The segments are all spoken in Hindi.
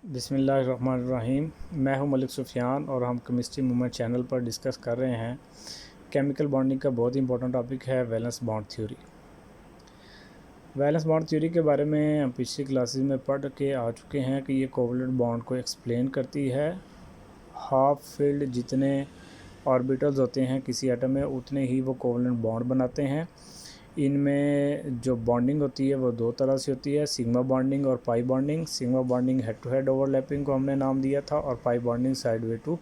बिस्मिल्लाहिर्रहमानिर्रहीम। मैं हूं मलिक सुफियान और हम केमिस्ट्री मूवमेंट चैनल पर डिस्कस कर रहे हैं केमिकल बॉन्डिंग का बहुत ही इंपॉर्टेंट टॉपिक है valence bond theory. Valence bond theory के बारे में हम पिछली क्लासेस में पढ़ के आ चुके हैं कि ये कोवलेंट बॉन्ड को एक्सप्लेन करती है। हाफ फील्ड जितने ऑर्बिटल्स होते हैं किसी एटम में उतने ही वो कोवलेंट बॉन्ड बनाते हैं। इनमें जो बॉन्डिंग होती है वो दो तरह से होती है, सिग्मा बॉन्डिंग और pi bonding. Sigma bonding head to head overlapping को हमने नाम दिया था और pi bonding side way to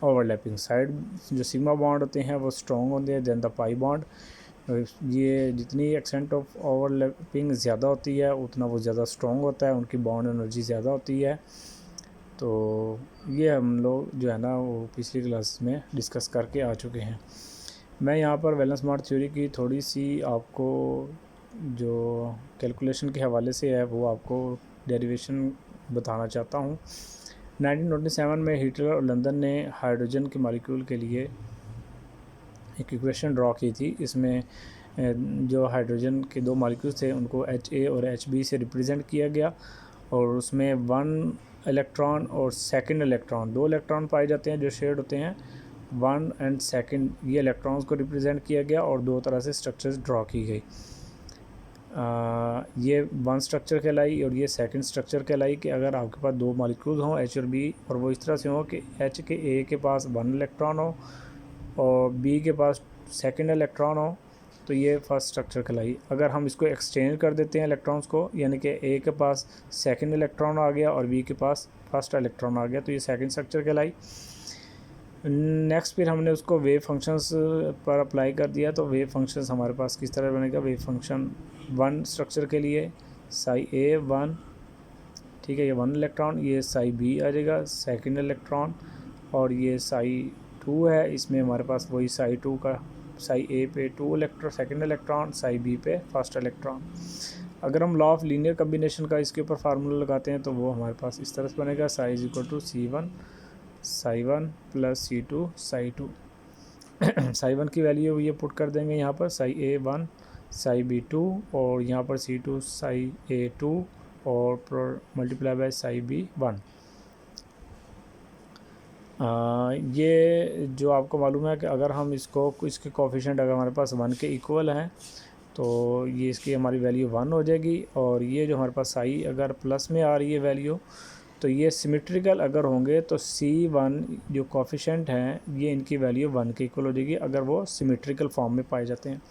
overlapping. Side जो सिग्मा बॉन्ड होते हैं वो स्ट्रॉन्ग होते हैं देन द पाई बॉन्ड। ये जितनी एक्सटेंट ऑफ ओवरलैपिंग ज़्यादा होती है उतना वो ज़्यादा स्ट्रॉन्ग होता है, उनकी बॉन्ड एनर्जी ज़्यादा होती है। तो ये हम लोग जो है ना वो पिछली क्लास में डिस्कस करके आ चुके हैं। मैं यहाँ पर वैलेंस बॉन्ड थ्योरी की थोड़ी सी आपको जो कैलकुलेशन के हवाले से है वो आपको डेरिवेशन बताना चाहता हूँ। 1927 में हिटलर और लंदन ने हाइड्रोजन के मॉलिक्यूल के लिए एक इक्वेशन ड्रॉ की थी। इसमें जो हाइड्रोजन के दो मॉलिक्यूल्स थे उनको HA और HB से रिप्रेजेंट किया गया और उसमें 1 इलेक्ट्रॉन और सेकंड इलेक्ट्रॉन, दो इलेक्ट्रॉन पाए जाते हैं जो शेयर्ड होते हैं 1 एंड सेकंड, ये इलेक्ट्रॉन्स को रिप्रेजेंट किया गया और दो तरह से स्ट्रक्चर्स ड्रॉ की गई। ये वन स्ट्रक्चर कहलाई और ये सेकंड स्ट्रक्चर कहलाई कि अगर आपके पास दो मॉलिक्यूल्स हों H और B और वो इस तरह से हो कि H के A के पास 1 इलेक्ट्रॉन हो और B के पास सेकंड इलेक्ट्रॉन हो तो ये फर्स्ट स्ट्रक्चर कहलाई। अगर हम इसको एक्सचेंज कर देते हैं इलेक्ट्रॉन्स को, यानी कि A के पास सेकंड इलेक्ट्रॉन आ गया और B के पास फर्स्ट इलेक्ट्रॉन आ गया, तो ये सेकंड स्ट्रक्चर कहलाई। नेक्स्ट फिर हमने उसको वेव फंक्शंस पर अप्लाई कर दिया, तो वेव फंक्शंस हमारे पास किस तरह बनेगा। वेव फंक्शन वन स्ट्रक्चर के लिए साई A 1, ठीक है, ये 1 इलेक्ट्रॉन, ये साई B आ जाएगा सेकंड इलेक्ट्रॉन और ये साई 2 है, इसमें हमारे पास वही साई 2 का साई A पे 2 electron second electron, Sai B पे फर्स्ट इलेक्ट्रॉन। अगर हम लॉ ऑफ लीनियर कम्बिनेशन का इसके ऊपर फार्मूला लगाते हैं तो वो हमारे पास इस तरह से बनेगा psi is equal to C1 psi 1 plus C2 psi 2। Psi 1 की वैल्यू ये पुट कर देंगे यहाँ पर साई A 1 साई B 2 और यहाँ पर C2 साई A 2 और मल्टीप्लाई बाय साई B 1। ये जो आपको मालूम है कि अगर हम इसके कोफिशिएंट अगर हमारे पास 1 के इक्वल हैं तो ये इसकी हमारी वैल्यू 1 हो जाएगी और ये जो हमारे पास साई अगर प्लस में आ रही है वैल्यू तो ये सिमेट्रिकल अगर होंगे तो C1 जो कोफिशिएंट हैं ये इनकी वैल्यू 1 के इक्वल हो जाएगी अगर वो सिमेट्रिकल फॉर्म में पाए जाते हैं।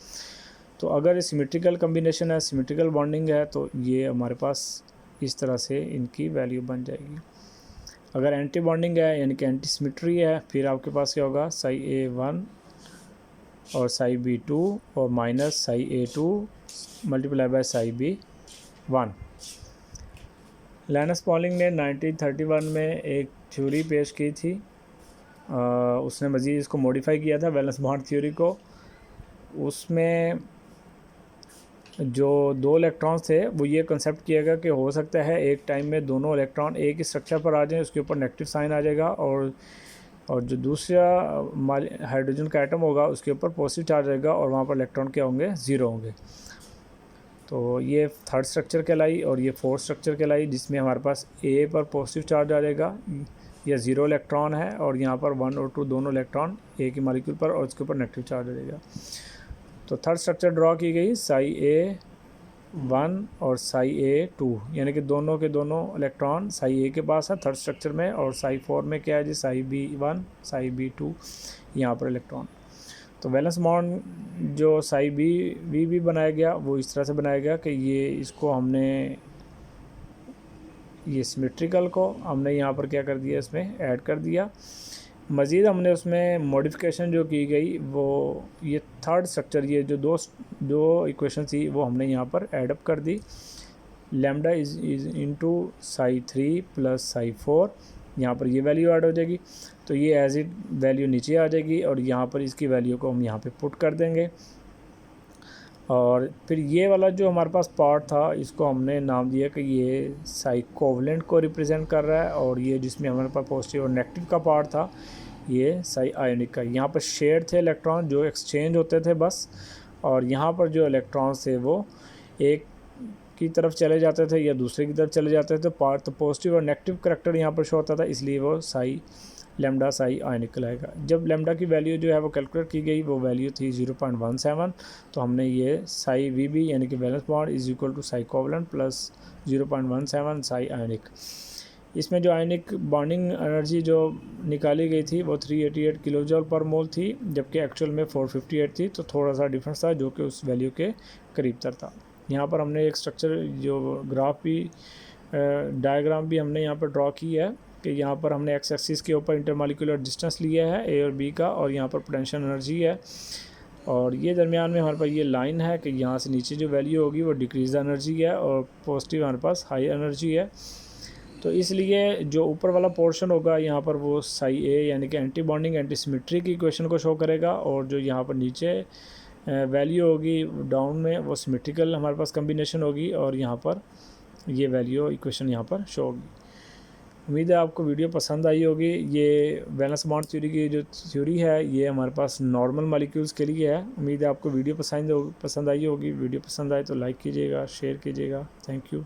तो अगर ये सिमेट्रिकल कम्बिनेशन है, सिमेट्रिकल बॉन्डिंग है तो ये हमारे पास इस तरह से इनकी वैल्यू बन जाएगी। अगर एंटी बॉन्डिंग है यानी कि एंटी सिमेट्री है फिर आपके पास क्या होगा साई A1 और साई B2 और minus psi A2 multiply by Sai B1। Linus Pauling ने 1931 में एक थ्योरी पेश की थी। उसने मज़ीद इसको मॉडिफाई किया था वैलेंस बॉन्ड थ्योरी को। उसमें जो दो इलेक्ट्रॉन्स थे वो ये कंसेप्ट किया गया कि हो सकता है एक टाइम में दोनों इलेक्ट्रॉन एक ही स्ट्रक्चर पर आ जाएं, उसके ऊपर नेगेटिव साइन आ जाएगा और जो दूसरा हाइड्रोजन का एटम होगा उसके ऊपर पॉजिटिव चार्ज आएगा और वहाँ पर इलेक्ट्रॉन क्या होंगे, ज़ीरो होंगे। तो ये थर्ड स्ट्रक्चर कहलाई और ये फोर्थ स्ट्रक्चर कहलाई जिसमें हमारे पास A पर पॉजिटिव चार्ज आ जाएगा, यह 0 इलेक्ट्रॉन है और यहाँ पर 1 और 2 दोनों इलेक्ट्रॉन A की मॉलिक्यूल पर और उसके ऊपर नेगेटिव चार्ज आ जाएगा। तो थर्ड स्ट्रक्चर ड्रॉ की गई साई A1 और साई A2, यानी कि दोनों के दोनों इलेक्ट्रॉन साई A के पास है थर्ड स्ट्रक्चर में और साई 4 में क्या है जी साई B1 साई B2 यहाँ पर इलेक्ट्रॉन। तो वैलेंस बॉन्ड जो साई भी बनाया गया वो इस तरह से बनाया गया कि ये इसको हमने ये सिमेट्रिकल को हमने यहाँ पर क्या कर दिया, इसमें ऐड कर दिया। मज़ीद हमने उसमें मॉडिफिकेशन जो की गई वो ये थर्ड स्ट्रक्चर ये जो दो इक्वेशन थी वो हमने यहाँ पर ऐडअप कर दी। Lambda is into psi 3 plus psi 4, यहाँ पर ये वैल्यू ऐड हो जाएगी तो ये एज इट वैल्यू नीचे आ जाएगी और यहाँ पर इसकी वैल्यू को हम यहाँ पे पुट कर देंगे। और फिर ये वाला जो हमारे पास पार्ट था इसको हमने नाम दिया कि ये साई कोवलेंट को रिप्रेजेंट कर रहा है और ये जिसमें हमारे पास पॉजिटिव और नेगेटिव का पार्ट था ये साई आयोनिक का। यहाँ पर शेयर थे इलेक्ट्रॉन जो एक्सचेंज होते थे बस, और यहाँ पर जो इलेक्ट्रॉन्स थे वो एक की तरफ चले जाते थे या दूसरे की तरफ चले जाते थे तो पॉजिटिव और नेगेटिव करैक्टर यहाँ पर शो होता था, इसलिए वो साई लेमडा साई आयनिक कहलाएगा। जब लेमडा की वैल्यू जो है वो कैलकुलेट की गई वो वैल्यू थी 0.17, तो हमने ये साई वी बी यानी कि valence bond is equal to psi covalent plus 0.17 psi ionic. इसमें जो आयनिक बॉन्डिंग एनर्जी जो निकाली गई थी वो 388 किलो जूल पर मोल थी, जबकि एक्चुअल में 458 थी, तो थोड़ा सा डिफरेंस था जो कि उस वैल्यू के करीब तर था। यहाँ पर हमने एक स्ट्रक्चर जो ग्राफ भी डायग्राम भी हमने यहाँ पर ड्रॉ की है कि यहाँ पर हमने एक्स एक्सिस के ऊपर इंटरमॉलिक्यूलर डिस्टेंस लिया है ए और बी का, और यहाँ पर पोटेंशियल एनर्जी है, और ये दरमियान में हमारे पास ये लाइन है कि यहाँ से नीचे जो वैल्यू होगी वो डिक्रीज एनर्जी है और पॉजिटिव हमारे पास हाई एनर्जी है। तो इसलिए जो ऊपर वाला पोर्शन होगा यहाँ पर वो साई ए यानी कि एंटी बॉन्डिंग एंटी सिमेट्री की इक्वेशन को शो करेगा, और जो यहाँ पर नीचे वैल्यू होगी डाउन में वो सिमेट्रिकल हमारे पास कम्बिनेशन होगी, और यहाँ पर ये वैल्यू इक्वेशन यहाँ पर शो होगी। उम्मीद है आपको वीडियो पसंद आई होगी। ये वैलेंस बॉन्ड थ्योरी की जो थ्योरी है ये हमारे पास नॉर्मल मॉलिक्यूल्स के लिए है। उम्मीद है आपको वीडियो पसंद आई होगी। वीडियो पसंद आए तो लाइक कीजिएगा, शेयर कीजिएगा। Thank you.